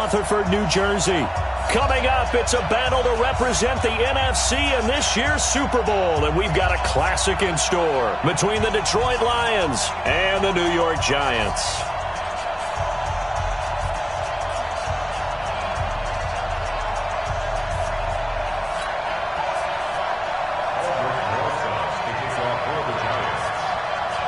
Rutherford, New Jersey. Coming up, it's a battle to represent the NFC in this year's Super Bowl, and we've got a classic in store between the Detroit Lions and the New York Giants.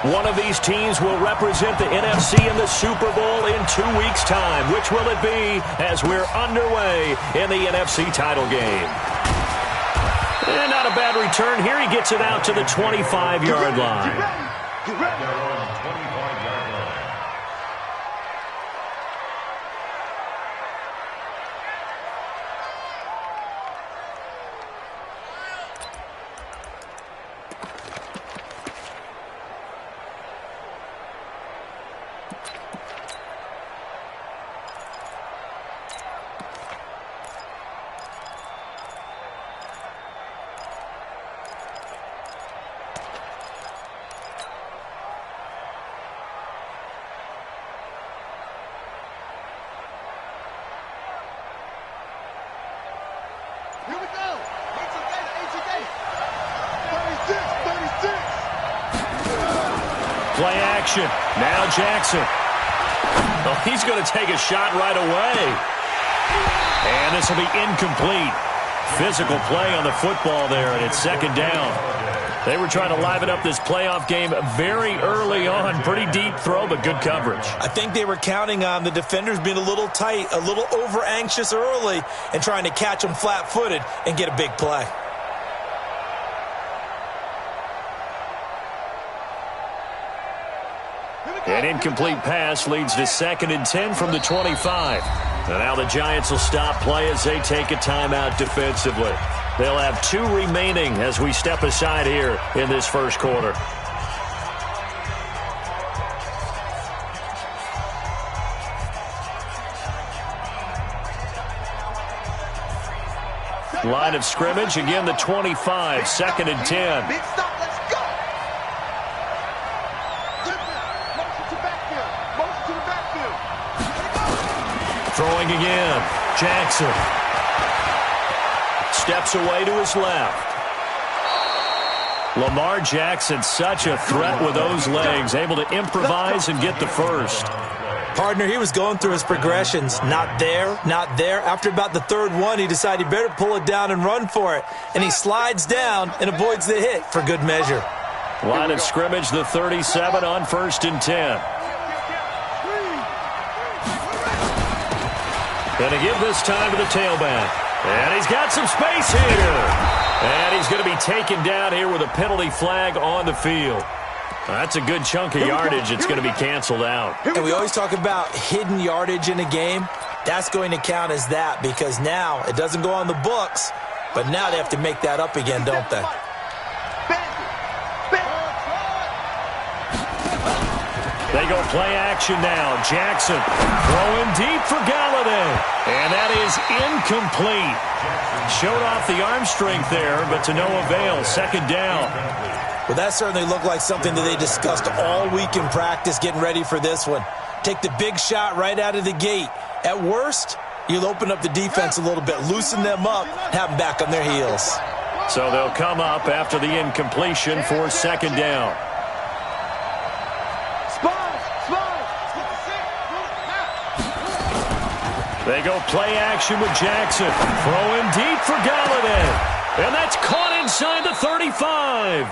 One of these teams will represent the NFC in the Super Bowl in 2 weeks' time. Which will it be as we're underway in the NFC title game? And not a bad return here. He gets it out to the 25-yard line. Get ready. They're on 25-yard line. Here we go. 36. Play action. Now Jackson. Oh, he's going to take a shot right away. And this will be incomplete. Physical play on the football there, and it's second down. They were trying to liven up this playoff game very early on. Pretty deep throw, but good coverage. I think they were counting on the defenders being a little tight, a little over-anxious early, and trying to catch them flat-footed and get a big play. An incomplete pass leads to 2nd and 10 from the 25. And now the Giants will stop play as they take a timeout defensively. They'll have 2 remaining as we step aside here in this first quarter. Line of scrimmage, again the 25, 2nd and 10. Big stop, let's go. Motion to the backfield. Throwing again. Jackson. Steps away to his left. Lamar Jackson, such a threat with those legs, able to improvise and get the first. Partner, he was going through his progressions. Not there. After about the third one, he decided he better pull it down and run for it. And he slides down and avoids the hit for good measure. Line of scrimmage, the 37 on 1st and 10. Going to give this time to the tailback. And he's got some space here. And he's going to be taken down here with a penalty flag on the field. That's a good chunk of yardage. It's going to be canceled out. And we always talk about hidden yardage in a game. That's going to count as that because now it doesn't go on the books, but now they have to make that up again, don't they? They go play action now. Jackson throwing deep for Galladay. And that is incomplete. Showed off the arm strength there, but to no avail. 2nd down. Well, that certainly looked like something that they discussed all week in practice getting ready for this one. Take the big shot right out of the gate. At worst, you'll open up the defense a little bit, loosen them up, have them back on their heels. So they'll come up after the incompletion for 2nd down. They go play action with Jackson. Throwing deep for Galladay. And that's caught inside the 35.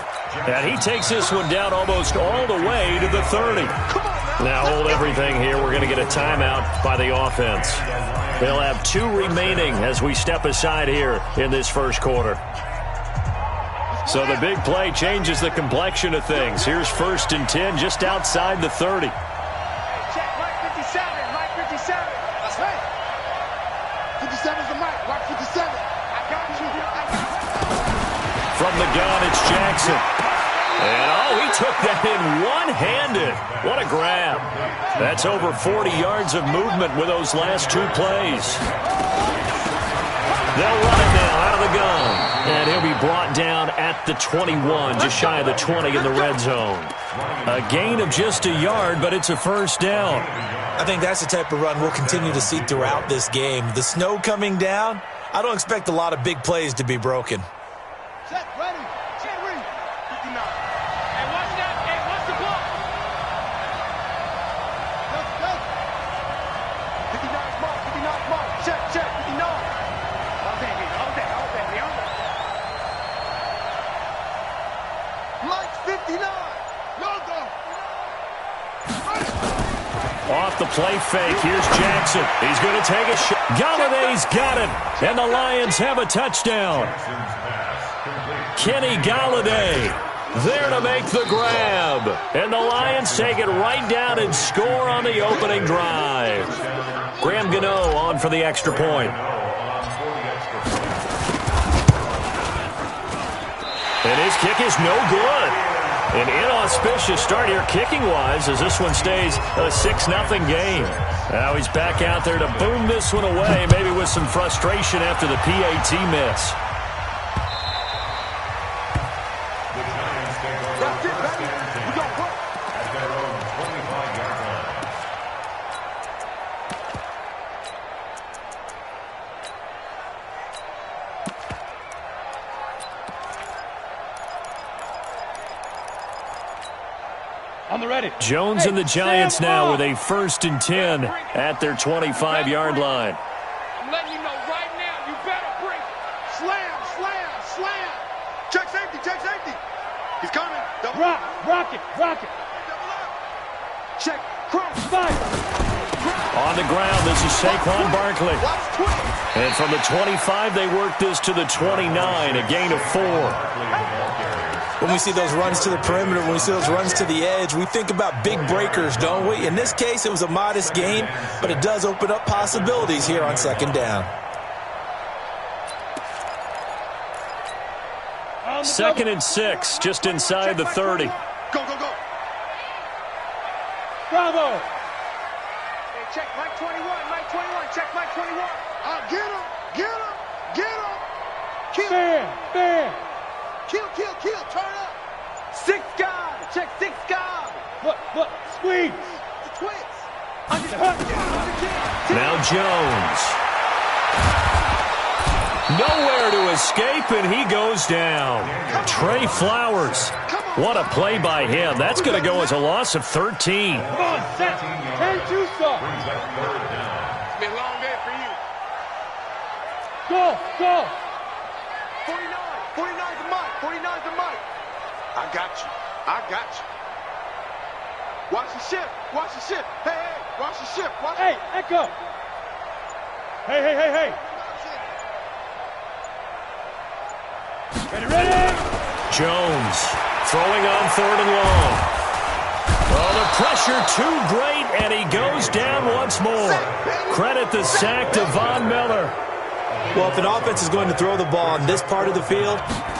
And he takes this one down almost all the way to the 30. Now hold everything here. We're going to get a timeout by the offense. They'll have 2 remaining as we step aside here in this first quarter. So the big play changes the complexion of things. Here's 1st and 10 just outside the 30. Check, Mike 57. That's right. 57's the mic. Watch 57. I got you. From the gun, it's Jackson. And, oh, he took that in one-handed. What a grab. That's over 40 yards of movement with those last 2 plays. They'll run it now out of the gun. And he'll be brought down at the 21, just shy of the 20 in the red zone. A gain of just a yard, but it's a first down. I think that's the type of run we'll continue to see throughout this game. The snow coming down, I don't expect a lot of big plays to be broken. Set, ready, get ready. 59. Hey, watch that. Hey, watch the ball. Go. 59 is mark, 59 is mark. Check, 59. Hold that. Mike's 59. Logo. Off the play fake, here's Jackson. He's going to take a shot. Galladay's got it, and the Lions have a touchdown. Kenny Galladay there to make the grab. And the Lions take it right down and score on the opening drive. Graham Gano on for the extra point. And his kick is no good. An inauspicious start here kicking-wise as this one stays a 6-0 game. Now he's back out there to boom this one away, maybe with some frustration after the PAT miss. That's it, baby. We gon' work. At their own 25-yard line. On the ready. Jones and the Giants now with a 1st and 10 at their 25-yard line. I'm letting you know right now, you better break. Slam. Check safety. He's coming. Double Rock it. up. Check, cross. Fire. On the ground, this is Saquon Barkley. Watch twist. And from the 25, they work this to the 29, a gain of 4. When we see those runs to the perimeter, when we see those runs to the edge, we think about big breakers, don't we? In this case, it was a modest gain, but it does open up possibilities here on 2nd down. 2nd and 6, just inside the 30. Go. Bravo. Hey, check Mike 21. Check Mike 21. Get him. Kill. Fair. Kill. Turn up. 6 guys. Check 6 guys. Look. Squeeze. The twins. Now Jones. Nowhere to escape, and he goes down. Trey Flowers. What a play by him. That's going to go as a loss of 13. Come on, set. 10-2 stop. Brings up 3rd down. It's been a long day for you. Go. 49's the mic. 49's the mic. I got you. Watch the ship. Hey. Watch the ship. Hey, Echo. Hey. Ready. Jones throwing on 3rd and long. Oh, the pressure too great, and he goes down once more. Credit the sack to Von Miller. Well, if an offense is going to throw the ball on this part of the field,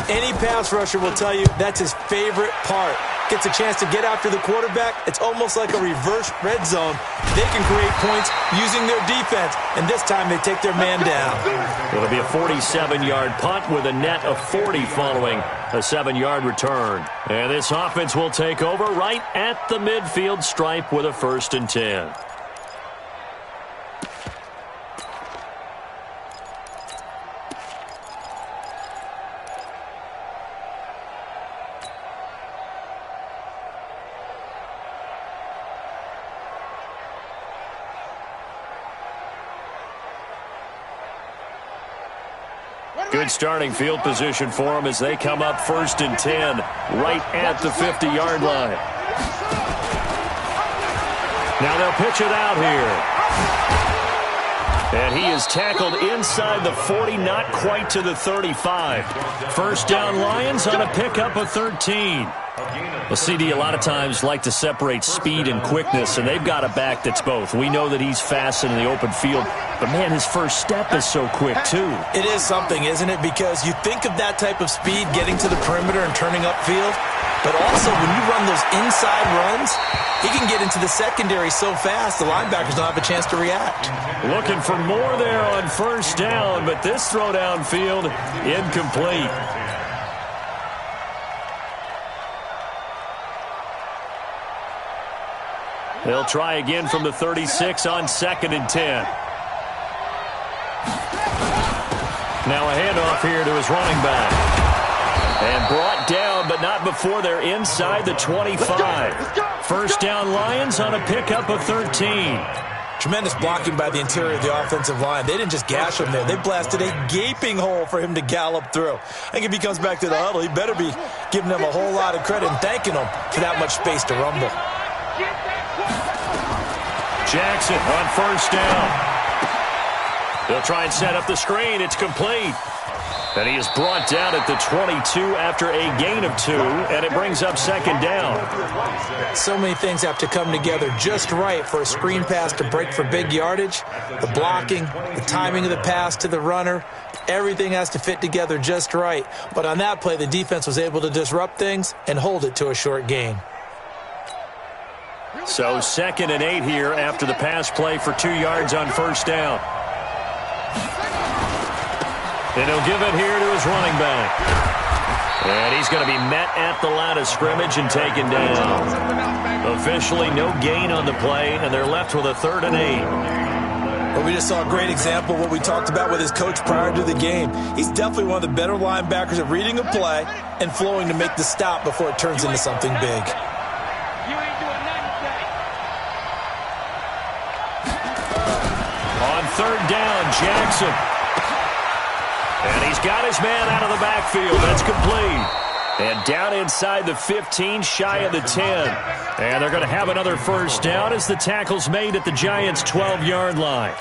any pass rusher will tell you that's his favorite part. Gets a chance to get after the quarterback. It's almost like a reverse red zone. They can create points using their defense, and this time they take their man down. It'll be a 47-yard punt with a net of 40 following a 7-yard return. And this offense will take over right at the midfield stripe with a 1st and 10. Good starting field position for them as they come up 1st and 10 right at the 50-yard line. Now they'll pitch it out here. And he is tackled inside the 40, not quite to the 35. 1st down Lions on a pickup of 13. Well, CD, a lot of times like to separate speed and quickness, and they've got a back that's both. We know that he's fast in the open field, but, man, his first step is so quick, too. It is something, isn't it? Because you think of that type of speed getting to the perimeter and turning upfield, but also when you run those inside runs, he can get into the secondary so fast the linebackers don't have a chance to react. Looking for more there on first down, but this throw downfield incomplete. They'll try again from the 36 on 2nd and 10. Now a handoff here to his running back. And brought down, but not before they're inside the 25. First down Lions on a pickup of 13. Tremendous blocking by the interior of the offensive line. They didn't just gash him there. They blasted a gaping hole for him to gallop through. I think if he comes back to the huddle, he better be giving them a whole lot of credit and thanking them for that much space to rumble. Jackson on first down. They'll try and set up the screen. It's complete. And he is brought down at the 22 after a gain of 2, and it brings up 2nd down. So many things have to come together just right for a screen pass to break for big yardage. The blocking, the timing of the pass to the runner, everything has to fit together just right. But on that play, the defense was able to disrupt things and hold it to a short gain. So 2nd and 8 here after the pass play for 2 yards on first down. And he'll give it here to his running back. And he's going to be met at the line of scrimmage and taken down. Officially no gain on the play, and they're left with a 3rd and 8. But we just saw a great example of what we talked about with his coach prior to the game. He's definitely one of the better linebackers at reading a play and flowing to make the stop before it turns into something big. On 3rd down, Jackson. And he's got his man out of the backfield. That's complete. And down inside the 15, shy of the 10. And they're going to have another first down as the tackle's made at the Giants' 12-yard line.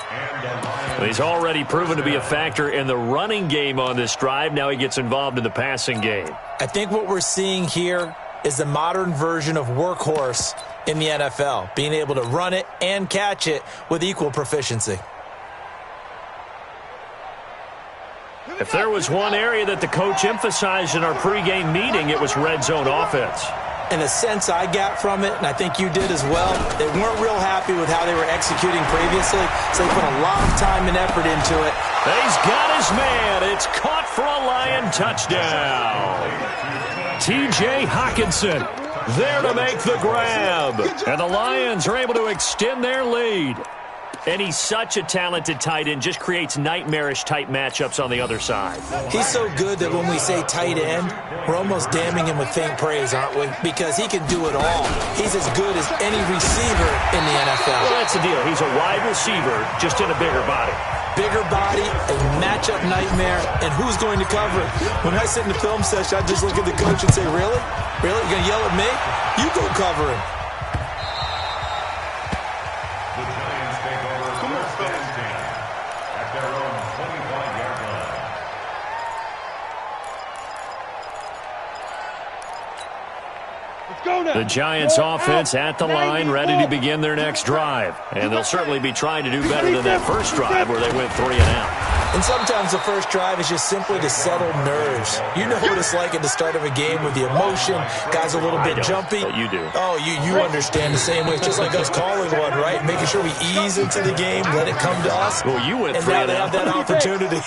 He's already proven to be a factor in the running game on this drive. Now he gets involved in the passing game. I think what we're seeing here is the modern version of workhorse in the NFL, being able to run it and catch it with equal proficiency. If there was one area that the coach emphasized in our pregame meeting, it was red zone offense. And the sense I got from it, and I think you did as well, they weren't real happy with how they were executing previously, so they put a lot of time and effort into it. He's got his man. It's caught for a Lion touchdown. T.J. Hockenson there to make the grab. And the Lions are able to extend their lead. And he's such a talented tight end, just creates nightmarish-type matchups on the other side. He's so good that when we say tight end, we're almost damning him with faint praise, aren't we? Because he can do it all. He's as good as any receiver in the NFL. Well, that's the deal. He's a wide receiver, just in a bigger body. Bigger body, a matchup nightmare, and who's going to cover it? When I sit in the film session, I just look at the coach and say, really? Really? You're going to yell at me? You go cover him. The Giants offense at the line, ready to begin their next drive. And they'll certainly be trying to do better than that first drive where they went 3 and out. And sometimes the first drive is just simply to settle nerves. You know what it's like at the start of a game with the emotion. Guys a little bit jumpy. But you do. Oh, you understand the same way. It's just like us calling one, right? Making sure we ease into the game, let it come to us. Well, you went 3 and out. And now they have that opportunity.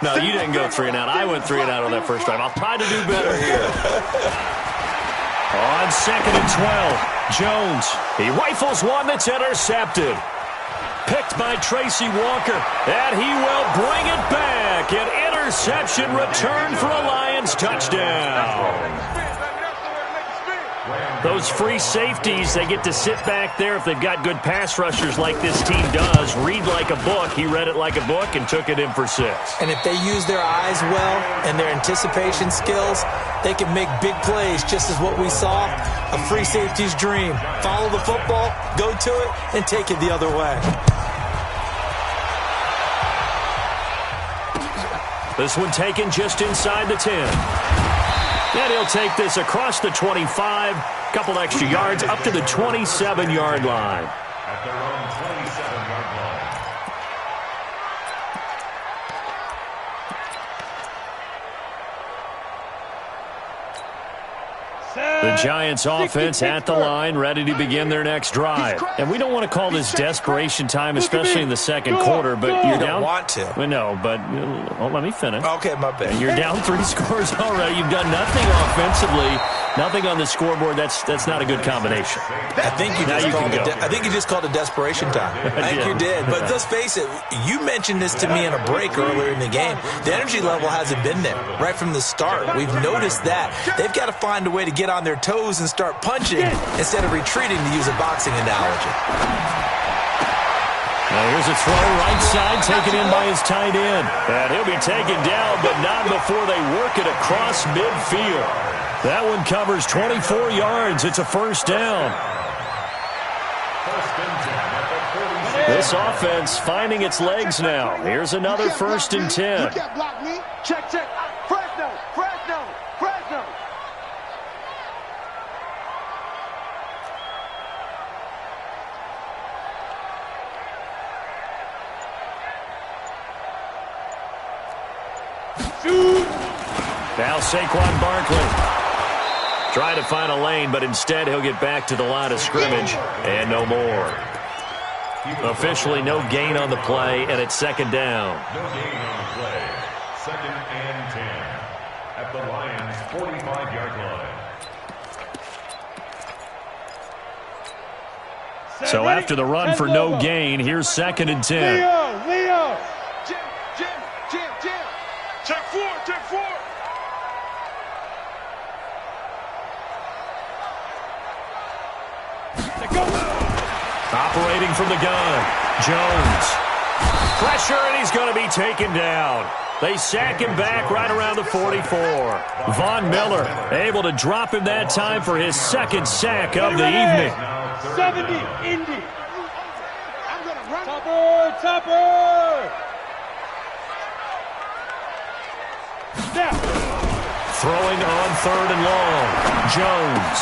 No, you didn't go 3 and out. I went 3 and out on that first drive. I'll try to do better here. On 2nd and 12, Jones. He rifles one that's intercepted. Picked by Tracy Walker, and he will bring it back. An interception return for a Lions touchdown. Those free safeties, they get to sit back there if they've got good pass rushers like this team does. Read like a book. He read it like a book and took it in for 6. And if they use their eyes well and their anticipation skills, they can make big plays, just as what we saw, a free safety's dream. Follow the football, go to it, and take it the other way. This one taken just inside the 10. And he'll take this across the 25, couple extra yards up to the 27-yard line. At their own 27-yard line. The Giants offense at the line, ready to begin their next drive. And we don't want to call this desperation time, especially in the second quarter, but you're down. You don't want to. Well, no, but let me finish. Okay, my bad. You're down 3 scores already. You've done nothing offensively, nothing on the scoreboard. That's not a good combination. I think you just called it desperation time. I think you did. But let's face it, you mentioned this to me in a break earlier in the game. The energy level hasn't been there right from the start. We've noticed that. They've got to find a way to get on their toes and start punching instead of retreating, to use a boxing analogy. Now here's a throw right side, taken in by his tight end. And he'll be taken down, but not before they work it across midfield. That one covers 24 yards. It's a first down. This offense finding its legs now. Here's another 1st and 10. You can't block me. Check, check. Fresno, Fresno, Fresno. Now Saquon Barkley. Try to find a lane, but instead he'll get back to the line of scrimmage and no more. Officially no gain on the play, and it's 2nd down. No gain on the play. 2nd and 10. At the Lions' 45-yard line. So after the run for no gain, here's 2nd and 10. Leo. Jim. Check 4, check 4. Operating from the gun, Jones. Pressure, and he's going to be taken down. They sack him back right around the 44. Von Miller able to drop him that time for his 2nd sack of the evening. 70, Indy. Topper. Snap. Throwing on 3rd and long. Jones.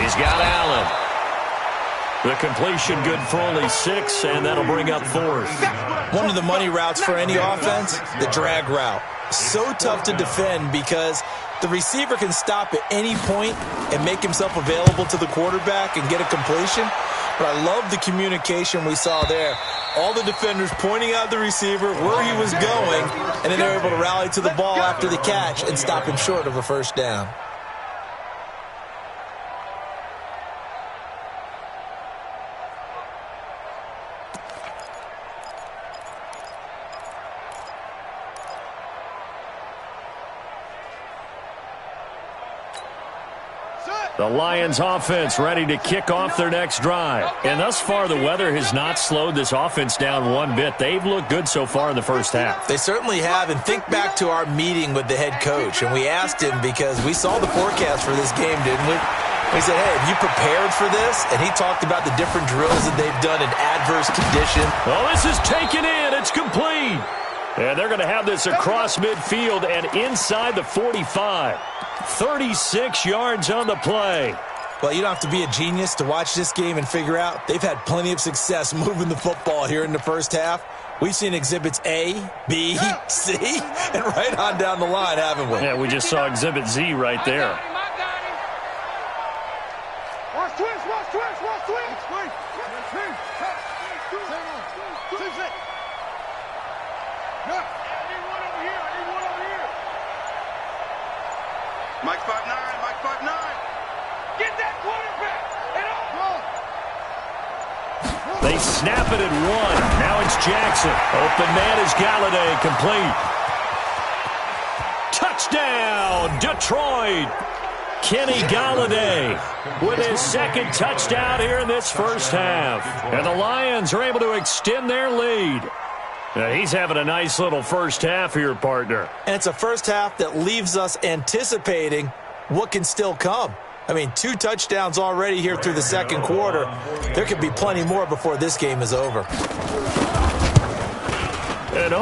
He's got Allen. The completion good for only 6, and that'll bring up 4th. One of the money routes for any offense, the drag route. So tough to defend because the receiver can stop at any point and make himself available to the quarterback and get a completion. But I love the communication we saw there. All the defenders pointing out the receiver, where he was going, and then they're able to rally to the ball after the catch and stop him short of a first down. The Lions offense ready to kick off their next drive. And thus far, the weather has not slowed this offense down one bit. They've looked good so far in the first half. They certainly have. And think back to our meeting with the head coach. And we asked him because we saw the forecast for this game, didn't we? We said, hey, have you prepared for this? And he talked about the different drills that they've done in adverse conditions. Well, this is taken in. It's complete. And they're going to have this across midfield and inside the 45. 36 yards on the play. Well, you don't have to be a genius to watch this game and figure out they've had plenty of success moving the football here in the first half. We've seen exhibits A, B, C, and right on down the line, haven't we? Yeah, we just saw exhibit Z right there. Watch twist. Mike 5'9", Mike 5'9". Get that quarterback and They snap it at 1. Now it's Jackson. Open man is Galladay, complete. Touchdown, Detroit. Kenny Galladay with his 2nd touchdown here in this first half. And the Lions are able to extend their lead. He's having a nice little first half here, partner. And it's a first half that leaves us anticipating what can still come. I mean, 2 touchdowns already here through the second quarter. There could be plenty more before this game is over. And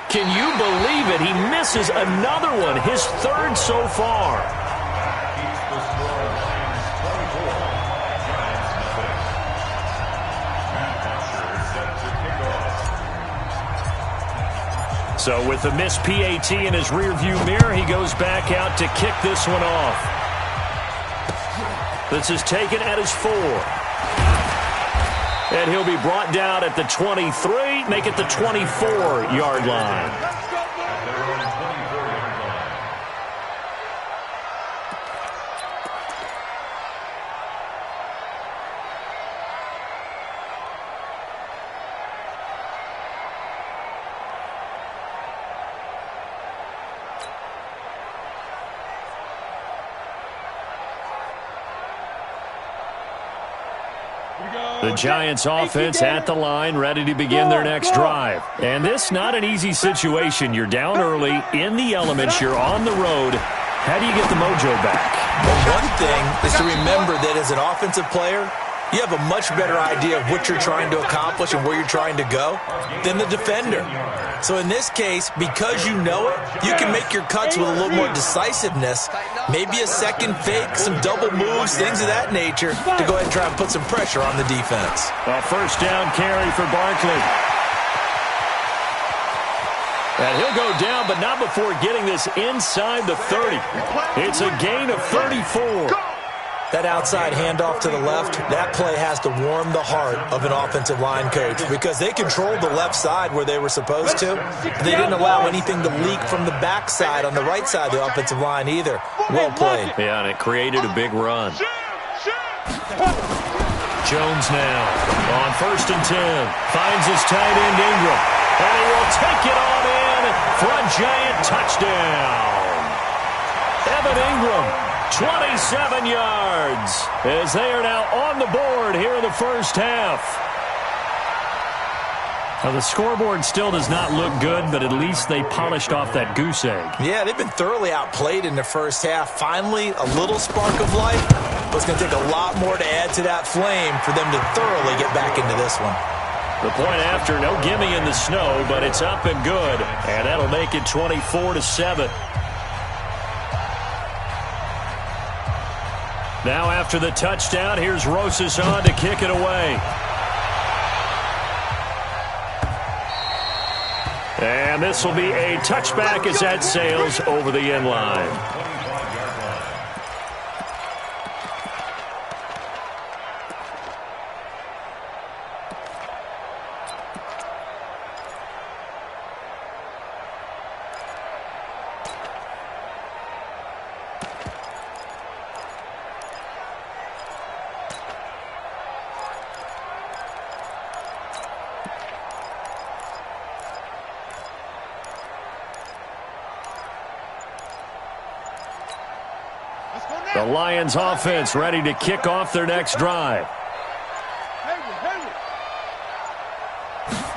can you believe it? He misses another one, his 3rd so far. So with the missed PAT in his rearview mirror, he goes back out to kick this one off. This is taken at his 4. And he'll be brought down at the 23, make it the 24-yard line. The Giants offense at the line, ready to begin their next drive. And this, not an easy situation. You're down early, in the elements, you're on the road. How do you get the mojo back? Well, one thing is to remember that as an offensive player, you have a much better idea of what you're trying to accomplish and where you're trying to go than the defender. So in this case, because you know it, you can make your cuts with a little more decisiveness, maybe a second fake, some double moves, things of that nature, to go ahead and try and put some pressure on the defense. A first down carry for Barkley. And he'll go down, but not before getting this inside the 30. It's a gain of 34. That outside handoff to the left, that play has to warm the heart of an offensive line coach because they controlled the left side where they were supposed to. They didn't allow anything to leak from the backside on the right side of the offensive line either. Well played. Yeah, and it created a big run. Jones now on 1st and 10. Finds his tight end Ingram. And he will take it on in for a giant touchdown. Evan Ingram, 27 yards, as they are now on the board here in the first half. Now, the scoreboard still does not look good, but at least they polished off that goose egg. Yeah, they've been thoroughly outplayed in the first half. Finally, a little spark of life, but it's going to take a lot more to add to that flame for them to thoroughly get back into this one. The point after, no gimme in the snow, but it's up and good, and that'll make it 24-7. Now after the touchdown, here's Rosas on to kick it away. And this will be a touchback as that sails over the end line. The Lions offense ready to kick off their next drive.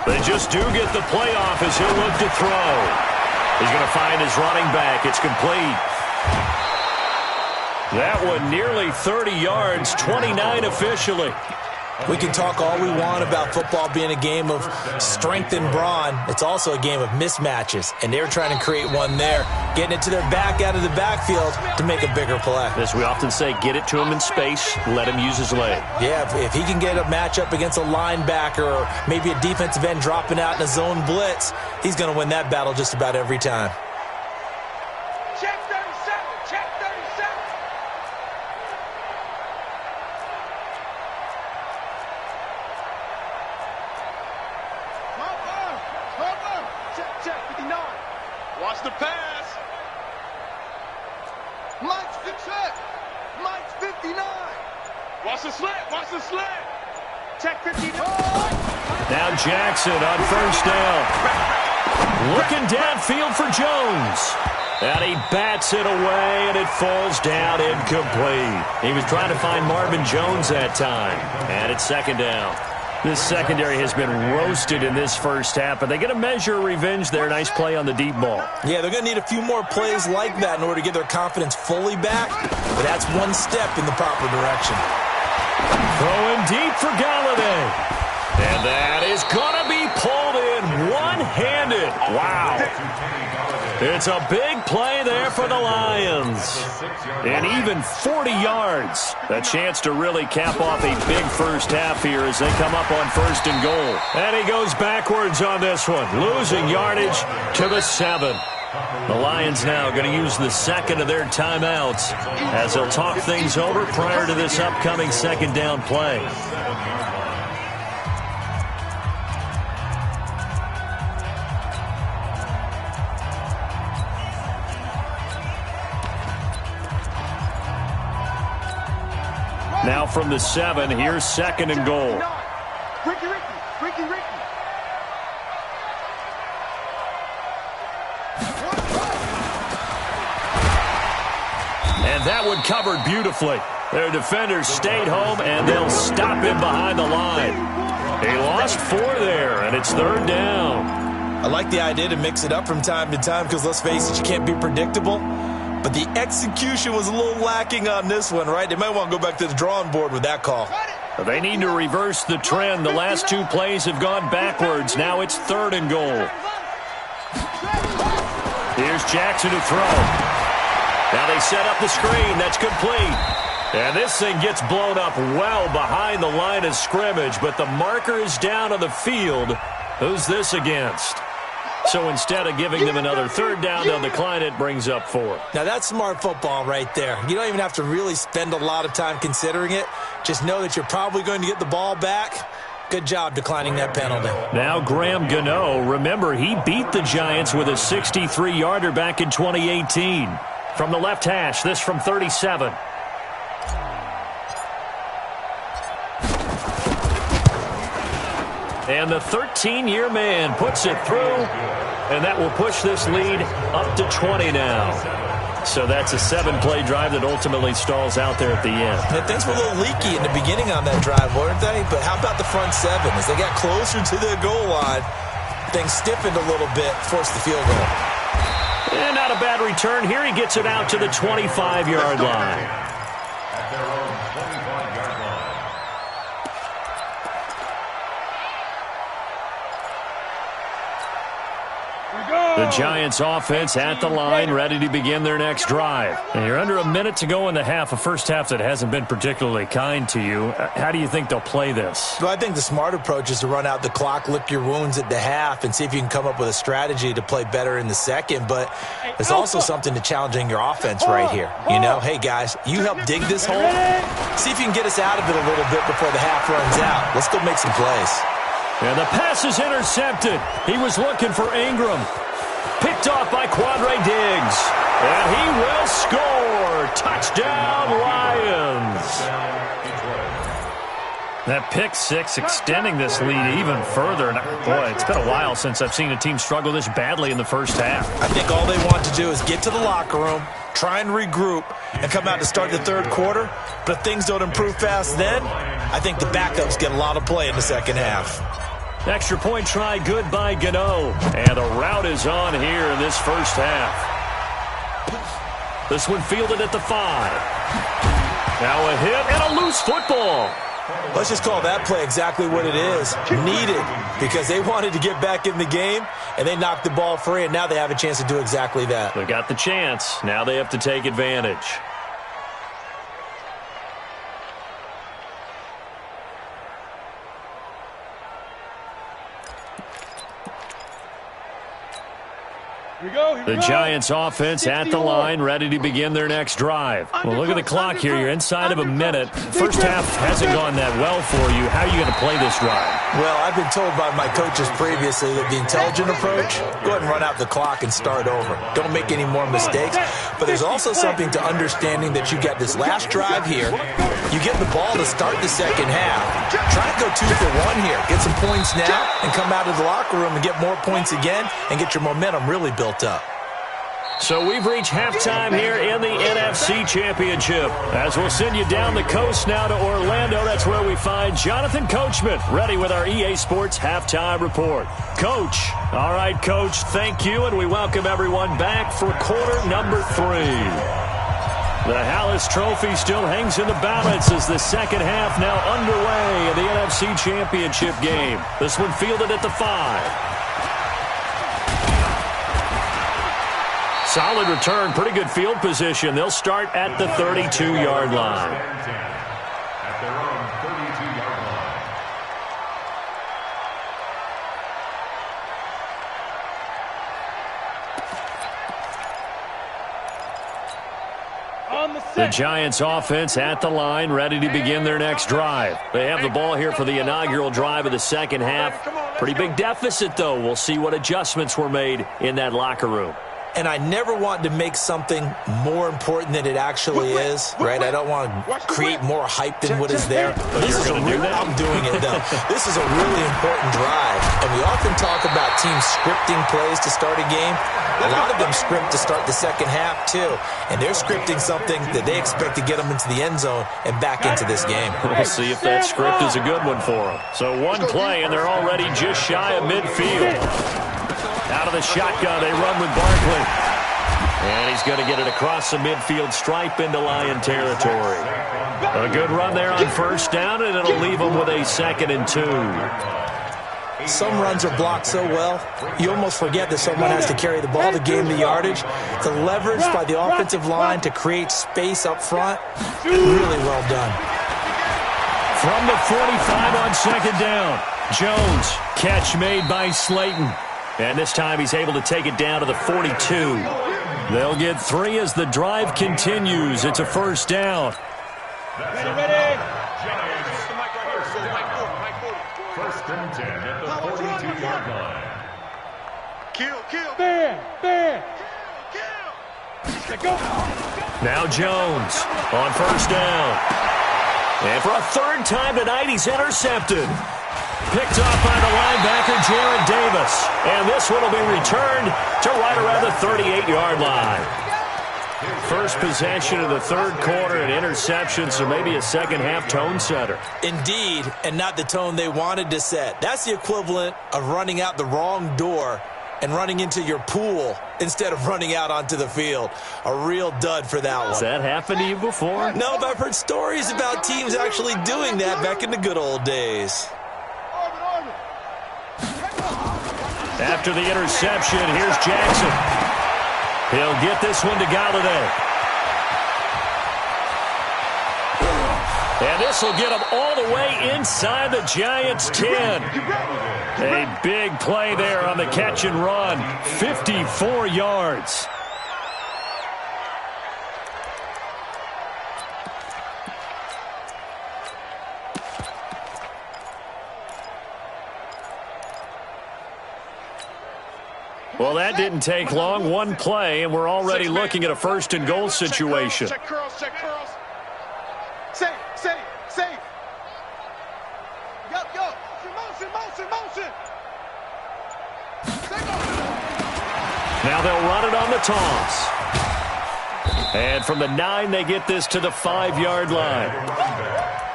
They just do get the playoff as he'll look to throw. He's going to find his running back. It's complete. That one nearly 30 yards, 29 officially. We can talk all we want about football being a game of strength and brawn. It's also a game of mismatches, and they're trying to create one there, getting it to their back out of the backfield to make a bigger play. As we often say, get it to him in space, let him use his leg. Yeah, if he can get a matchup against a linebacker or maybe a defensive end dropping out in a zone blitz, he's going to win that battle just about every time. Check 37, check 37. Check 59. Watch the pass. Mike's fix it. Mike's 59. Watch the slant. Watch the slant. Check 59. Now Jackson on first down. Looking downfield for Jones. And he bats it away, and it falls down incomplete. He was trying to find Marvin Jones that time. And it's second down. This secondary has been roasted in this first half, but they get a measure of revenge there. Nice play on the deep ball. Yeah, they're going to need a few more plays like that in order to get their confidence fully back, but that's one step in the proper direction. Throwing deep for Galladay. And that is going to be pulled in one-handed. Wow. It's a big play there for the Lions. And even 40 yards. A chance to really cap off a big first half here as they come up on 1st and goal. And he goes backwards on this one, losing yardage to the 7. The Lions now going to use the second of their timeouts as they'll talk things over prior to this upcoming second down play. Now from the 7, here's 2nd and goal. Ricky. And that one covered beautifully. Their defenders stayed home, and they'll stop him behind the line. He lost 4 there, and it's 3rd down. I like the idea to mix it up from time to time because, let's face it, you can't be predictable. But the execution was a little lacking on this one, right? They might want to go back to the drawing board with that call. They need to reverse the trend. The last 2 plays have gone backwards. Now it's 3rd and goal. Here's Jackson to throw. Now they set up the screen. That's complete. And this thing gets blown up well behind the line of scrimmage, but the marker is down on the field. Who's this against? So instead of giving them another 3rd down, they'll decline it, brings up 4. Now that's smart football right there. You don't even have to really spend a lot of time considering it. Just know that you're probably going to get the ball back. Good job declining that penalty. Now Graham Gano, remember he beat the Giants with a 63-yarder back in 2018. From the left hash, this from 37. And the 13-year man puts it through, and that will push this lead up to 20 now. So that's a 7-play drive that ultimately stalls out there at the end. And things were a little leaky in the beginning on that drive, weren't they? But how about the front 7? As they got closer to the goal line, things stiffened a little bit, forced the field goal. And not a bad return. Here he gets it out to the 25-yard line. At their own 25-yard line. The Giants offense at the line, ready to begin their next drive. And you're under a minute to go in the half, a first half that hasn't been particularly kind to you. How do you think they'll play this? Well, I think the smart approach is to run out the clock, lick your wounds at the half, and see if you can come up with a strategy to play better in the second. But there's also something to challenging your offense right here. You know, hey, guys, you help dig this hole. See if you can get us out of it a little bit before the half runs out. Let's go make some plays. And the pass is intercepted. He was looking for Ingram. Picked off by Quandre Diggs. And he will score. Touchdown, Lions. That pick 6 extending this lead even further. And boy, it's been a while since I've seen a team struggle this badly in the first half. I think all they want to do is get to the locker room, try and regroup, and come out to start the 3rd quarter. But if things don't improve fast then, I think the backups get a lot of play in the second half. Extra point try good by Gano. And the route is on here in this first half. This one fielded at the 5. Now a hit and a loose football. Let's just call that play exactly what it is. Needed, because they wanted to get back in the game, and they knocked the ball free, and now they have a chance to do exactly that. They got the chance. Now they have to take advantage. The Giants offense at the line, ready to begin their next drive. Well, look at the clock here. You're inside of a minute. First half hasn't gone that well for you. How are you going to play this drive? Well, I've been told by my coaches previously that the intelligent approach, go ahead and run out the clock and start over. Don't make any more mistakes. But there's also something to understanding that you get this last drive here. You get the ball to start the second half. Try and go 2 for 1 here. Get some points now and come out of the locker room and get more points again and get your momentum really built up. So we've reached halftime here in the NFC Championship. As we'll send you down the coast now to Orlando, that's where we find Jonathan Coachman, ready with our EA Sports Halftime Report. Coach. All right, Coach, thank you, and we welcome everyone back for quarter number 3. The Hallis Trophy still hangs in the balance as the second half now underway in the NFC Championship game. This one fielded at the 5. Solid return, pretty good field position. They'll start at the 32-yard line. At their own 32-yard line. On the The set. Giants offense at the line, ready to begin their next drive. They have the ball here for the inaugural drive of the second half. Pretty big deficit, though. We'll see what adjustments were made in that locker room. And I never want to make something more important than it actually is, right? I don't want to create more hype than what is there. But this is a real, I'm doing it, though. This is a really important drive. And we often talk about teams scripting plays to start a game. A lot of them script to start the second half, too. And they're scripting something that they expect to get them into the end zone and back into this game. We'll see if that script is a good one for them. So one play, and they're already just shy of midfield. Out of the shotgun, they run with Barkley. And he's going to get it across the midfield stripe into Lion territory. A good run there on first down, and it'll leave them with a 2nd and 2. Some runs are blocked so well, you almost forget that someone has to carry the ball to gain the yardage. The leverage by the offensive line to create space up front, really well done. From the 45 on 2nd down, Jones, catch made by Slayton. And this time he's able to take it down to the 42. They'll get 3 as the drive continues. It's a first down. Ready. First and 10 at the 42-yard line. Kill. Bam. Let go. Now Jones on first down. And for a 3rd time tonight, he's intercepted. Picked off by the linebacker, Jarrett Davis. And this one will be returned to right around the 38-yard line. First possession of the 3rd quarter, an interception, so maybe a second-half tone setter. Indeed, and not the tone they wanted to set. That's the equivalent of running out the wrong door and running into your pool instead of running out onto the field. A real dud for that one. Has that happened to you before? No, but I've heard stories about teams actually doing that back in the good old days. After the interception, here's Jackson. He'll get this one to Galladay. And this will get him all the way inside the Giants' 10. A big play there on the catch and run. 54 yards. Well, that didn't take long. One play, and we're already looking at a 1st and goal situation. Check curls. Safe. Go. Motion. Now they'll run it on the toss. And from the 9, they get this to the 5-yard line.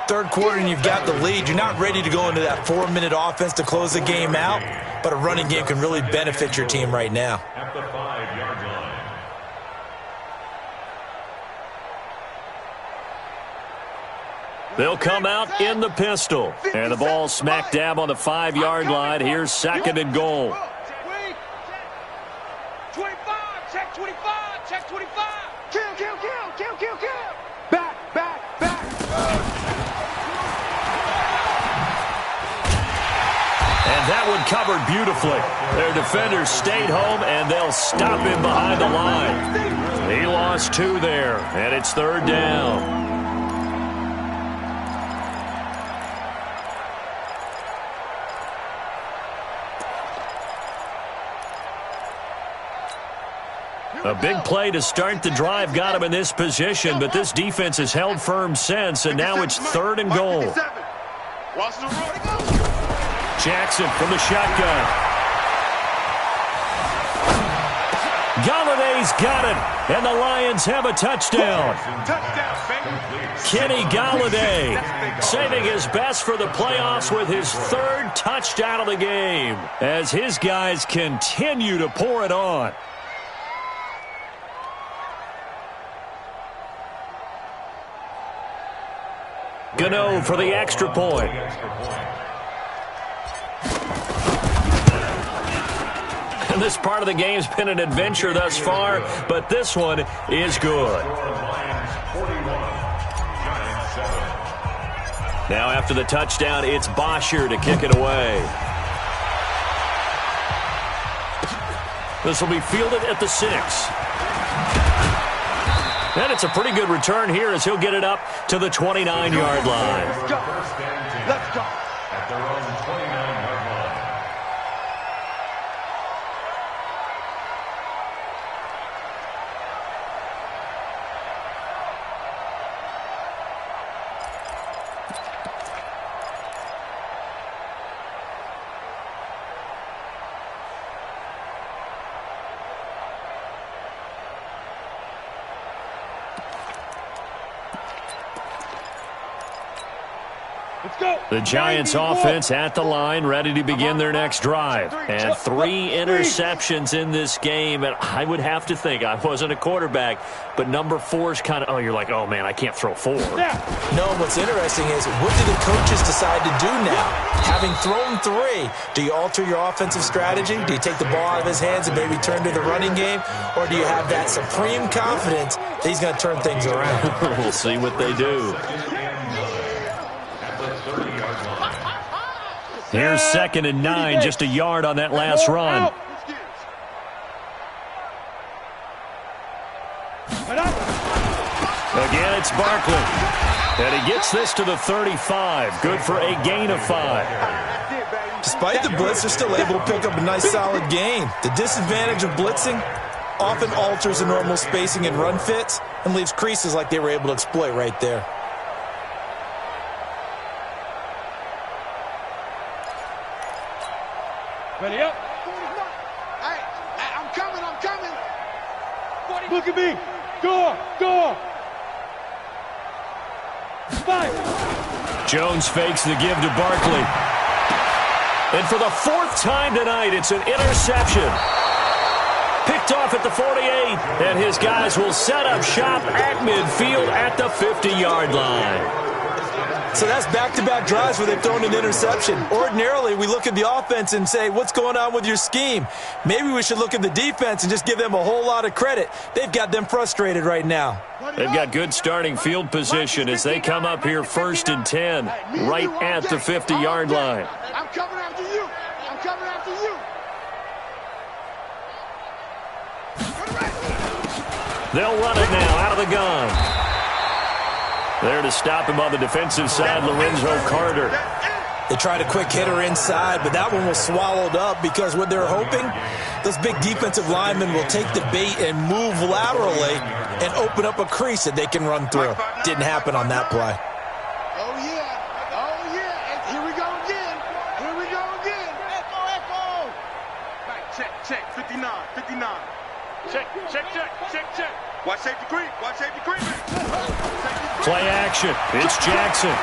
3rd quarter and you've got the lead. You're not ready to go into that 4-minute offense to close the game out, but a running game can really benefit your team right now. At the 5-yard line. They'll come out in the pistol. And the ball smack dab on the 5-yard line. Here's 2nd and goal. 25. Check 25. Check 25. Kill. Back. And that one covered beautifully. Their defenders stayed home, and they'll stop him behind the line. He lost 2 there, and it's 3rd down. A big play to start the drive got him in this position, but this defense has held firm since, and now it's 3rd and goal. Jackson from the shotgun. Galladay's got it, and the Lions have a touchdown. Kenny Galladay saving his best for the playoffs with his 3rd touchdown of the game as his guys continue to pour it on. Gano for the extra point. And this part of the game's been an adventure thus far, but this one is good. Now after the touchdown, it's Bosher to kick it away. This will be fielded at the 6. And it's a pretty good return here as he'll get it up to the 29-yard line. Let's go. Let's go. At their own 29-yard line. Let's go. The Giants offense at the line, ready to begin their next drive. And 3 interceptions in this game. And I would have to think, I wasn't a quarterback, but number 4's kind of, you're like, oh, man, I can't throw 4. No, what's interesting is, what do the coaches decide to do now? Having thrown 3, do you alter your offensive strategy? Do you take the ball out of his hands and maybe turn to the running game? Or do you have that supreme confidence that he's going to turn things around? We'll see what they do. Here's 2nd and 9, just a yard on that last run. Again, it's Barkley. And he gets this to the 35. Good for a gain of 5. Despite the blitz, they're still able to pick up a nice solid gain. The disadvantage of blitzing often alters the normal spacing and run fits and leaves creases like they were able to exploit right there. Ready up. Hey, I'm coming. Look at me. Go. 5. Jones fakes the give to Barkley. And for the 4th time tonight, it's an interception. Picked off at the 48, and his guys will set up shop at midfield at the 50-yard line. So that's back-to-back drives where they've thrown an interception. Ordinarily, we look at the offense and say, what's going on with your scheme? Maybe we should look at the defense and just give them a whole lot of credit. They've got them frustrated right now. They've got good starting field position as they come up here 1st and 10, right at the 50-yard line. I'm coming after you. They'll run it now out of the gun. There to stop him on the defensive side, Lorenzo Carter. They tried a quick hitter inside, but that one was swallowed up because what they're hoping, those big defensive linemen will take the bait and move laterally and open up a crease that they can run through. Didn't happen on that play. Oh, yeah. And here we go again. Echo. Right, check. 59. Check. Watch safety creep. Play action. It's Jackson.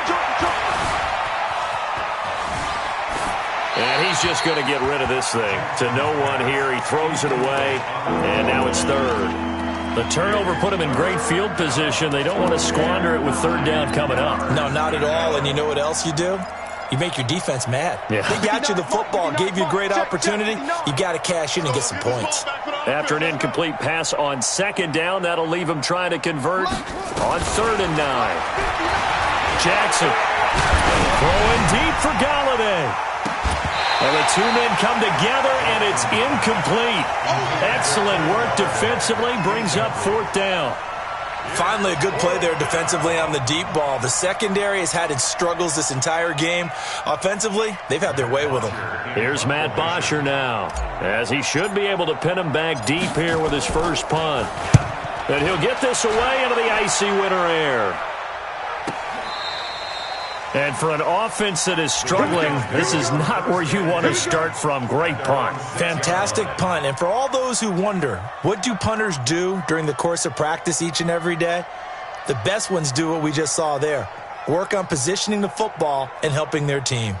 And he's just going to get rid of this thing. To no one here. He throws it away. And now it's 3rd. The turnover put him in great field position. They don't want to squander it with 3rd down coming up. No, not at all. And you know what else you do? You make your defense mad. Yeah. They got you the football, gave you a great opportunity. You got to cash in and get some points. After an incomplete pass on 2nd down, that'll leave him trying to convert on 3rd and 9. Jackson throwing deep for Galladay. And the 2 men come together, and it's incomplete. Excellent work defensively, brings up 4th down. Finally, a good play there defensively on the deep ball. The secondary has had its struggles this entire game. Offensively, they've had their way with them. Here's Matt Bosher now, as he should be able to pin him back deep here with his first punt. And he'll get this away into the icy winter air. And for an offense that is struggling, this is not where you want to start from. Great punt. Fantastic punt. And for all those who wonder, what do punters do during the course of practice each and every day? The best ones do what we just saw there. Work on positioning the football and helping their team.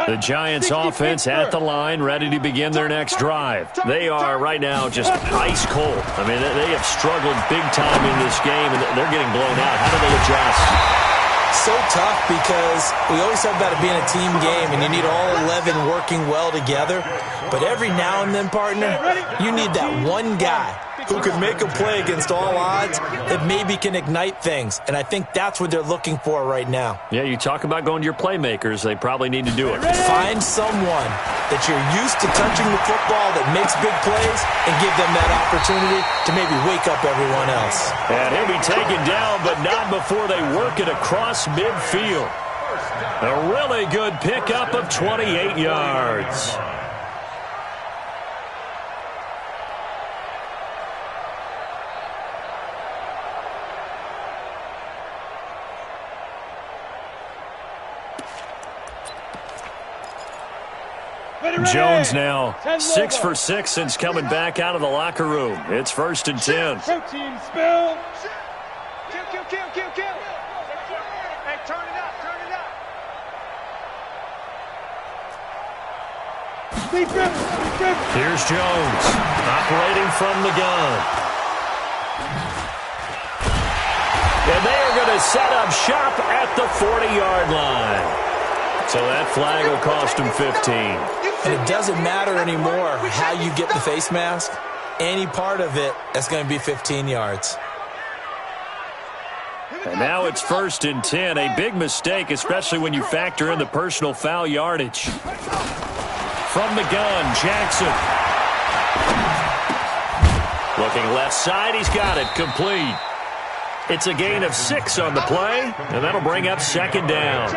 The Giants offense at the line, ready to begin their next drive. They are right now just ice cold. I mean, they have struggled big time in this game, and they're getting blown out. How do they adjust? So tough because we always talk about it being a team game and you need all 11 working well together. But every now and then, partner, you need that one guy who can make a play against all odds that maybe can ignite things. And I think that's what they're looking for right now. Yeah, you talk about going to your playmakers. They probably need to do it. Find someone that you're used to touching the football that makes big plays and give them that opportunity to maybe wake up everyone else. And he'll be taken down, but not before they work it across midfield. A really good pickup of 28 yards. Jones now 6 for 6 since coming back out of the locker room. It's 1st and 10. Protein spill. Kill. Hey, turn it up. Here's Jones operating from the gun. And they are going to set up shop at the 40-yard line. So that flag will cost him 15. And it doesn't matter anymore how you get the face mask. Any part of it, that's going to be 15 yards. And now it's 1st and 10. A big mistake, especially when you factor in the personal foul yardage. From the gun, Jackson. Looking left side, he's got it. Complete. It's a gain of 6 on the play, and that'll bring up 2nd down.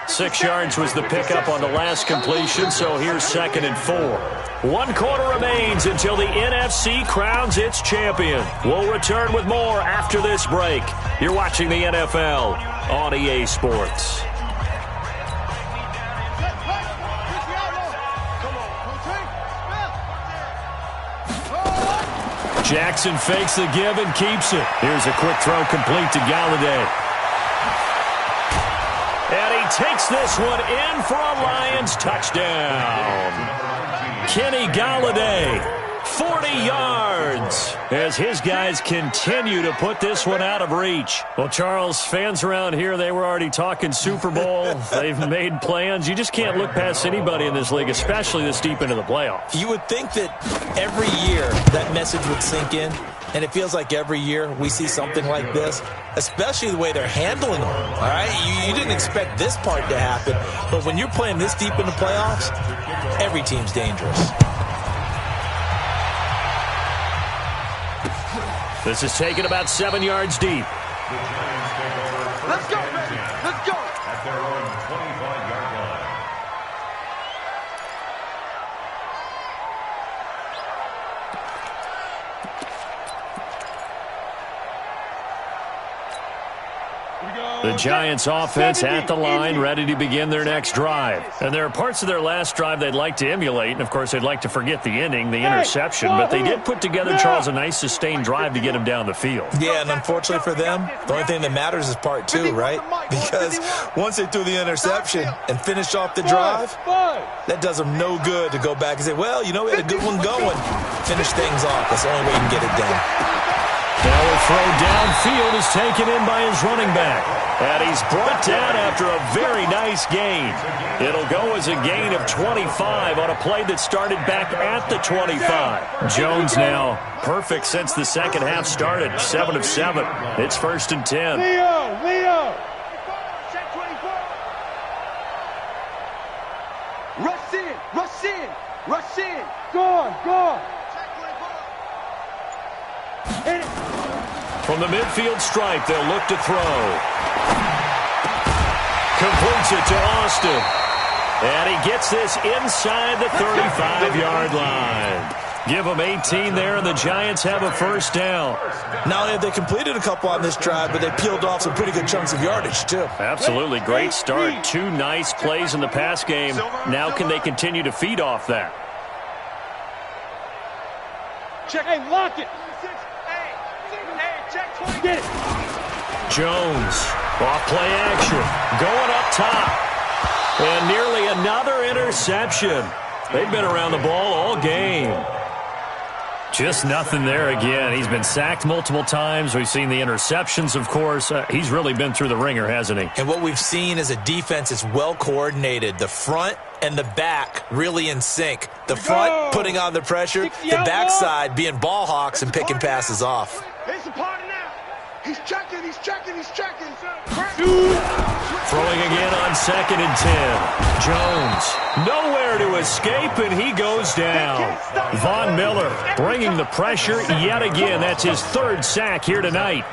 6 yards was the pickup on the last completion, so here's 2nd and 4. 1 quarter remains until the NFC crowns its champion. We'll return with more after this break. You're watching the NFL on EA Sports. Jackson fakes the give and keeps it. Here's a quick throw complete to Galladay. And he takes this one in for a Lions touchdown. Kenny Galladay, 40 yards, as his guys continue to put this one out of reach. Well, Charles, fans around here, they were already talking Super Bowl. They've made plans. You just can't look past anybody in this league, especially this deep into the playoffs. You would think that every year that message would sink in, and it feels like every year we see something like this, especially the way they're handling them, all right? You didn't expect this part to happen, but when you're playing this deep in the playoffs, every team's dangerous. This is taken about 7 yards deep. Let's go, baby. Let's go. At their own 25-yard line. The Giants offense at the line, ready to begin their next drive. And there are parts of their last drive they'd like to emulate, and of course they'd like to forget the ending, the interception, but they did put together, Charles, a nice sustained drive to get him down the field. Yeah, and unfortunately for them, the only thing that matters is part 2, right? Because once they threw the interception and finished off the drive, that does them no good to go back and say, well, you know, we had a good one going. Finish things off. That's the only way you can get it done. Now a throw downfield is taken in by his running back. And he's brought down after a very nice gain. It'll go as a gain of 25 on a play that started back at the 25. Jones now perfect since the second half started. 7 of 7. It's 1st and 10. Leo. Rush in. Go. Hit it. From the midfield stripe, they'll look to throw. Completes it to Austin. And he gets this inside the 35-yard line. Give them 18 there, and the Giants have a 1st down. Not only have they completed a couple on this drive, but they peeled off some pretty good chunks of yardage, too. Absolutely. Great start. 2 nice plays in the pass game. Now can they continue to feed off that? Check. Hey, lock it. Get it. Jones, off play action, going up top. And nearly another interception. They've been around the ball all game. Just nothing there again. He's been sacked multiple times. We've seen the interceptions, of course. He's really been through the ringer, hasn't he? And what we've seen is a defense is well coordinated. The front and the back really in sync. The front putting on the pressure, the backside being ball hawks and picking passes off. It's a party now. He's checking. Throwing again on 2nd and 10. Jones, nowhere to escape, and he goes down. Von Miller bringing the pressure yet again. That's his 3rd sack here tonight.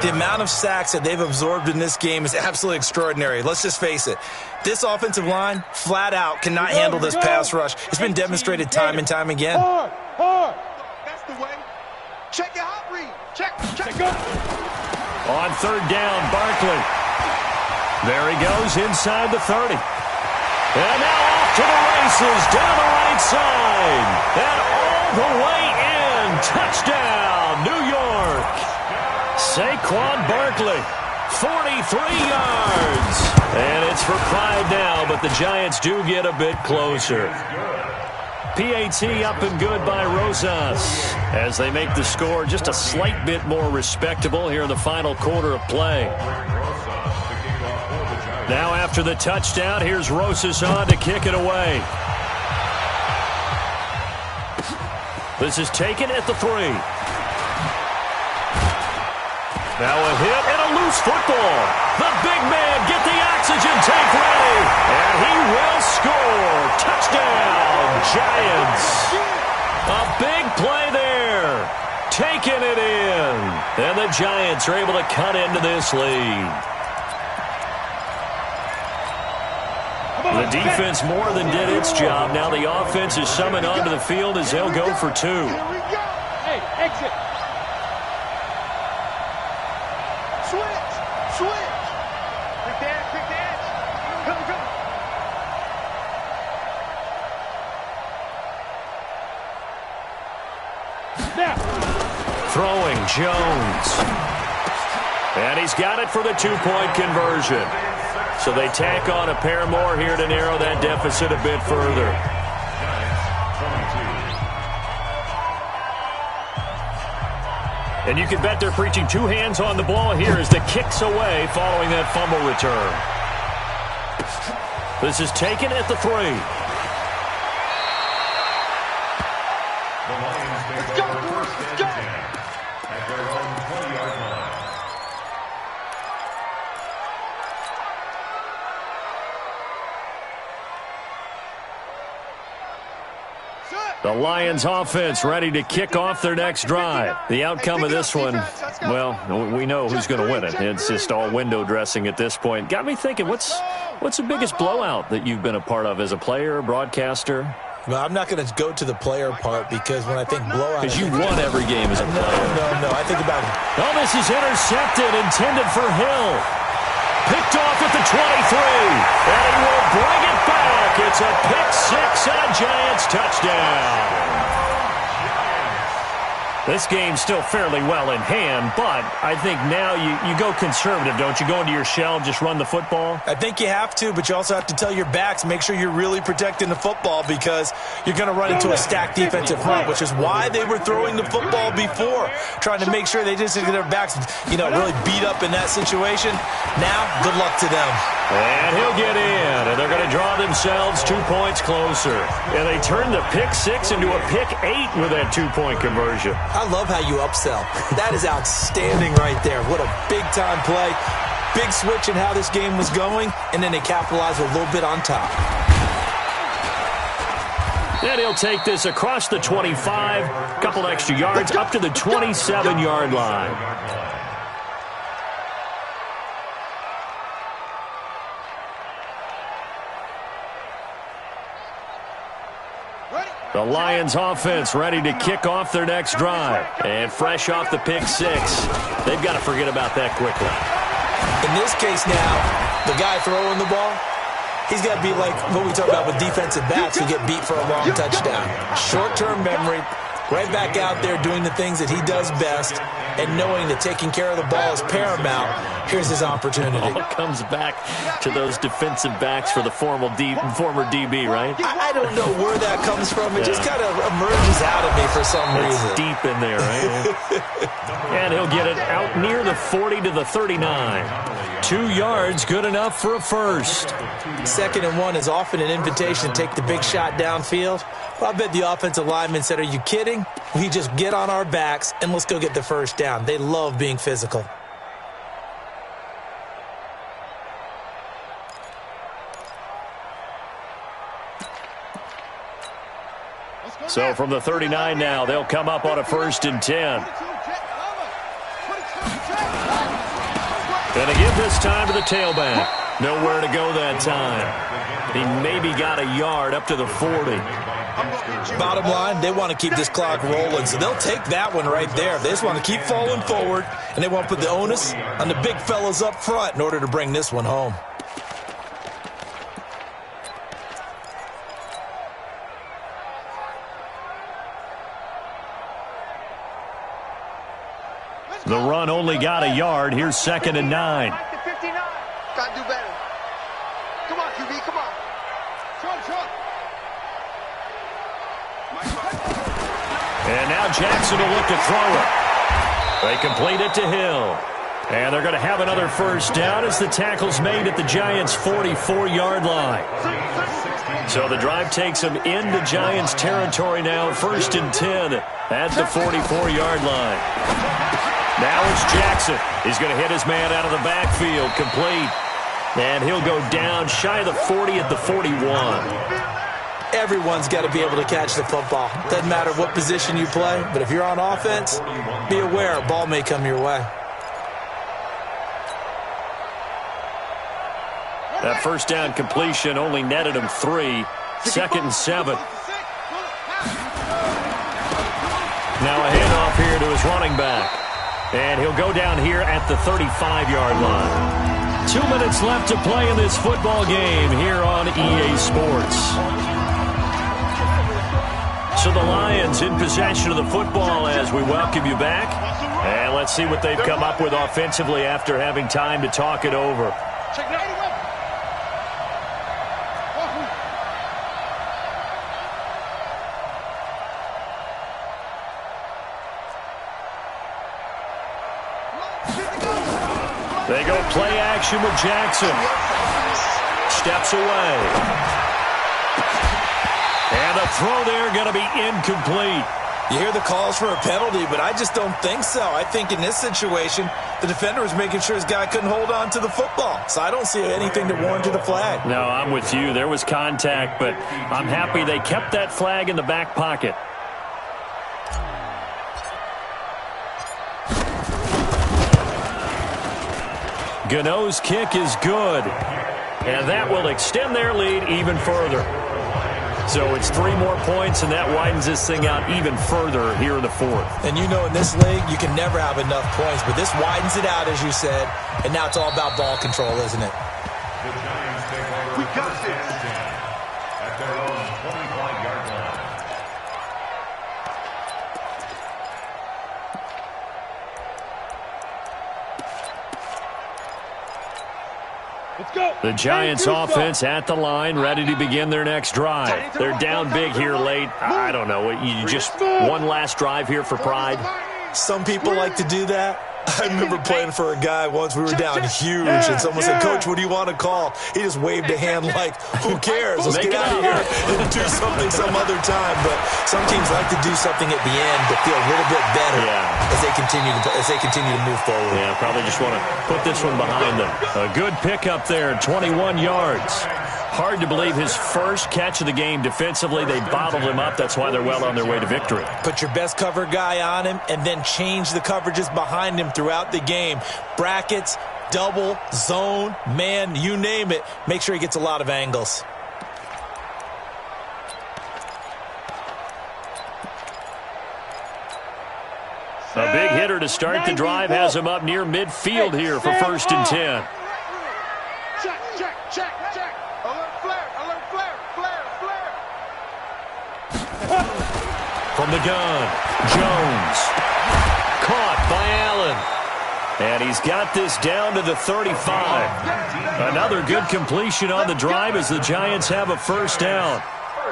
The amount of sacks that they've absorbed in this game is absolutely extraordinary. Let's just face it. This offensive line, flat out, cannot handle this pass rush. It's been demonstrated time and time again. Hard. That's the way. Check your hot read. Check. On 3rd down, Barkley. There he goes inside the 30. And now off to the races down the right side. And all the way in. Touchdown, New York. Saquon Barkley, 43 yards. And it's for pride now, but the Giants do get a bit closer. PAT up and good by Rosas as they make the score just a slight bit more respectable here in the final quarter of play. Now after the touchdown, here's Rosas on to kick it away. This is taken at the 3. Now a hit and a loose football. The big man get the oxygen tank ready. And he will score. Touchdown, Giants. A big play there. Taking it in. And the Giants are able to cut into this lead. The defense more than did its job. Now the offense is summoned onto the field as they'll go for 2. Hey, exit. Switch. Quick dance. Go. Snap. Throwing Jones. And he's got it for the 2-point conversion. So they tack on a pair more here to narrow that deficit a bit further. And you can bet they're preaching 2 hands on the ball here as the kick's away following that fumble return. This is taken at the 3. The Lions take over 1st and 10 at their own 20-yard line. The Lions offense ready to kick off their next drive. The outcome of this one, well, we know who's going to win it. It's just all window dressing at this point. Got me thinking, what's the biggest blowout that you've been a part of as a player, broadcaster? Well, I'm not going to go to the player part because when I think blowout... Because you won every game as a player. No. I think about it. Oh, this is intercepted, intended for Hill. Picked off at the 23. And he will bring it back. It's a pick 6 and a Giants touchdown. This game's still fairly well in hand, but I think now you go conservative, don't you? Go into your shell, just run the football? I think you have to, but you also have to tell your backs, make sure you're really protecting the football because you're going to run into a stacked defensive front, which is why they were throwing the football before, trying to make sure they just get their backs, really beat up in that situation. Now, good luck to them. And he'll get in, and they're going to draw themselves 2 points closer. And they turn the pick 6 into a pick 8 with that 2-point conversion. I love how you upsell. That is outstanding right there. What a big-time play. Big switch in how this game was going, and then they capitalized a little bit on top. And he'll take this across the 25, a couple extra yards, up to the 27-yard line. The Lions offense ready to kick off their next drive. And fresh off the pick 6, they've got to forget about that quickly. In this case now, the guy throwing the ball, he's got to be like what we talk about with defensive backs who get beat for a long touchdown. Short-term memory, right back out there doing the things that he does best, and knowing that taking care of the ball is paramount. Here's his opportunity. All comes back to those defensive backs for the former DB, right? I don't know where that comes from. It just kind of emerges out of me for some reason. It's deep in there, right? And he'll get it out near the 40 to the 39. 2 yards, good enough for a first. 2nd and 1 is often an invitation to take the big shot downfield. Well, I bet the offensive lineman said, are you kidding? We just get on our backs and let's go get the first down. They love being physical. So from the 39 now, they'll come up on a 1st and 10. Gonna give this time to the tailback. Nowhere to go that time. He maybe got a yard up to the 40. Bottom line, they want to keep this clock rolling, so they'll take that one right there. They just want to keep falling forward, and they want to put the onus on the big fellas up front in order to bring this one home. The run only got a yard. Here's 2nd and 9. Gotta do better. Come on, QB, come on. And now Jackson will look to throw it. They complete it to Hill. And they're going to have another first down as the tackle's made at the Giants' 44-yard line. So the drive takes them into Giants territory now. 1st and 10 at the 44-yard line. Now it's Jackson. He's going to hit his man out of the backfield. Complete. And he'll go down shy of the 40 at the 41. Everyone's got to be able to catch the football. Doesn't matter what position you play, but if you're on offense, be aware a ball may come your way. That first down completion only netted him 3. 2nd and 7. Now a handoff here to his running back. And he'll go down here at the 35-yard line. 2 minutes left to play in this football game here on EA Sports. So the Lions in possession of the football as we welcome you back. And let's see what they've come up with offensively after having time to talk it over. They go play action with Jackson. Steps away. And a throw there going to be incomplete. You hear the calls for a penalty, but I just don't think so. I think in this situation, the defender was making sure his guy couldn't hold on to the football. So I don't see anything that warranted a flag. No, I'm with you. There was contact, but I'm happy they kept that flag in the back pocket. Gano's kick is good, and that will extend their lead even further. So it's 3 more points, and that widens this thing out even further here in the 4th. And you know in this league, you can never have enough points, but this widens it out, as you said, and now it's all about ball control, isn't it? We got this. At their own 25-yard line. Let's go. The Giants offense at the line, ready to begin their next drive. They're down big here late. I don't know. You just one last drive here for pride. Some people like to do that. I remember playing for a guy once. We were down huge, and someone said, "Coach, what do you want to call?" He just waved a hand like, "Who cares? Let's get out of here and do something some other time." But some teams like to do something at the end to feel a little bit better as they continue to move forward. Yeah, probably just want to put this one behind them. A good pickup there, 21 yards. Hard to believe his first catch of the game defensively. They bottled him up. That's why they're well on their way to victory. Put your best cover guy on him and then change the coverages behind him throughout the game. Brackets, double, zone, man, you name it. Make sure he gets a lot of angles. A big hitter to start the drive has him up near midfield here for 1st and 10. Check, check, check, check. Alert flare, flare, flare. From the gun, Jones. Caught by Allen. And he's got this down to the 35. Another good completion on the drive as the Giants have a first down.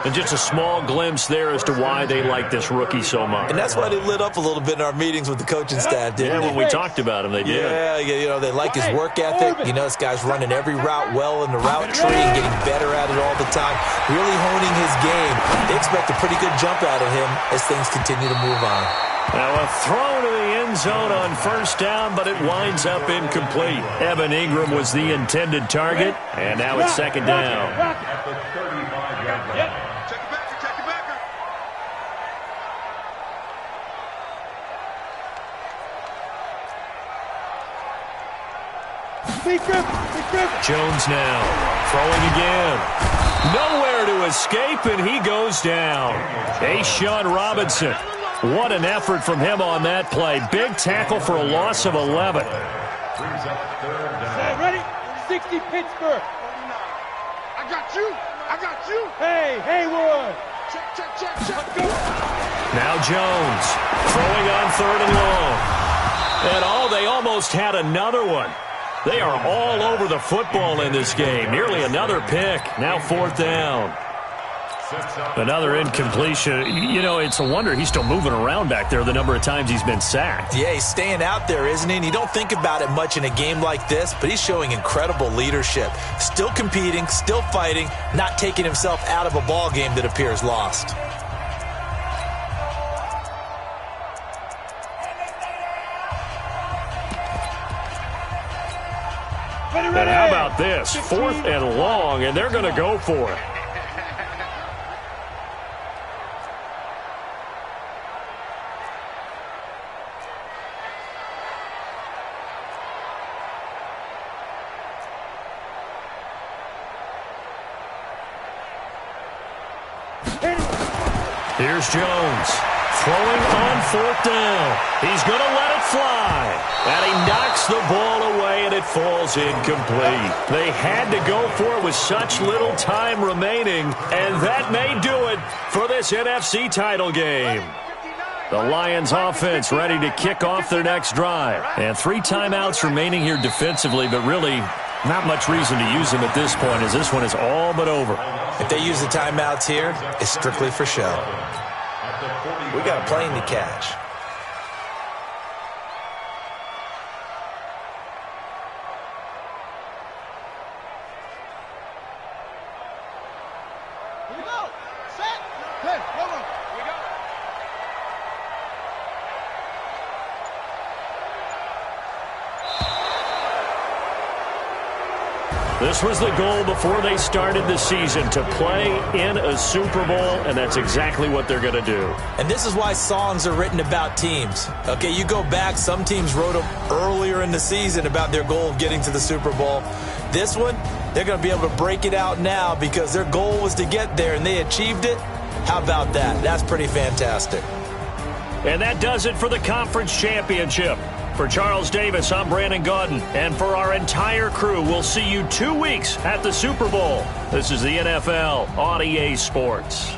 And just a small glimpse there as to why they like this rookie so much. And that's why they lit up a little bit in our meetings with the coaching staff, didn't they? When we talked about him, they did. Yeah, you know, they like his work ethic. You know, this guy's running every route well in the route tree and getting better at it all the time, really honing his game. They expect a pretty good jump out of him as things continue to move on. Now a throw to the end zone on first down, but it winds up incomplete. Evan Ingram was the intended target, and now it's second down. At the 35-yard line. Check it back, check it back. Jones now throwing again. Nowhere to escape, and he goes down. Sean Robinson. What an effort from him on that play. Big tackle for a loss of 11. Brings up third down. Ready? 60 Pittsburgh. I got you. I got you. Hey, Haywood. Check. Let's go. Now Jones throwing on third and long. And they almost had another one. They are all over the football in this game. Nearly another pick. Now fourth down. Another incompletion. You know, it's a wonder he's still moving around back there the number of times he's been sacked. Yeah, he's staying out there, isn't he? And you don't think about it much in a game like this, but he's showing incredible leadership. Still competing, still fighting, not taking himself out of a ball game that appears lost. And how about this? Fourth and long, and they're going to go for it. Here's Jones throwing on fourth down. He's going to let it fly. And he knocks the ball away, and it falls incomplete. They had to go for it with such little time remaining, and that may do it for this NFC title game. The Lions offense ready to kick off their next drive. And 3 timeouts remaining here defensively, but really not much reason to use them at this point as this one is all but over. If they use the timeouts here, it's strictly for show. We got a plane to catch. Here we go. Set. Hey, come on. Here we go. This was the goal before they started the season, to play in a Super Bowl, and that's exactly what they're going to do. And this is why songs are written about teams. Okay, you go back, some teams wrote them earlier in the season about their goal of getting to the Super Bowl. This one, they're going to be able to break it out now because their goal was to get there, and they achieved it. How about that? That's pretty fantastic. And that does it for the conference championship. For Charles Davis, I'm Brandon Gaudin. And for our entire crew, we'll see you 2 weeks at the Super Bowl. This is the NFL on EA Sports.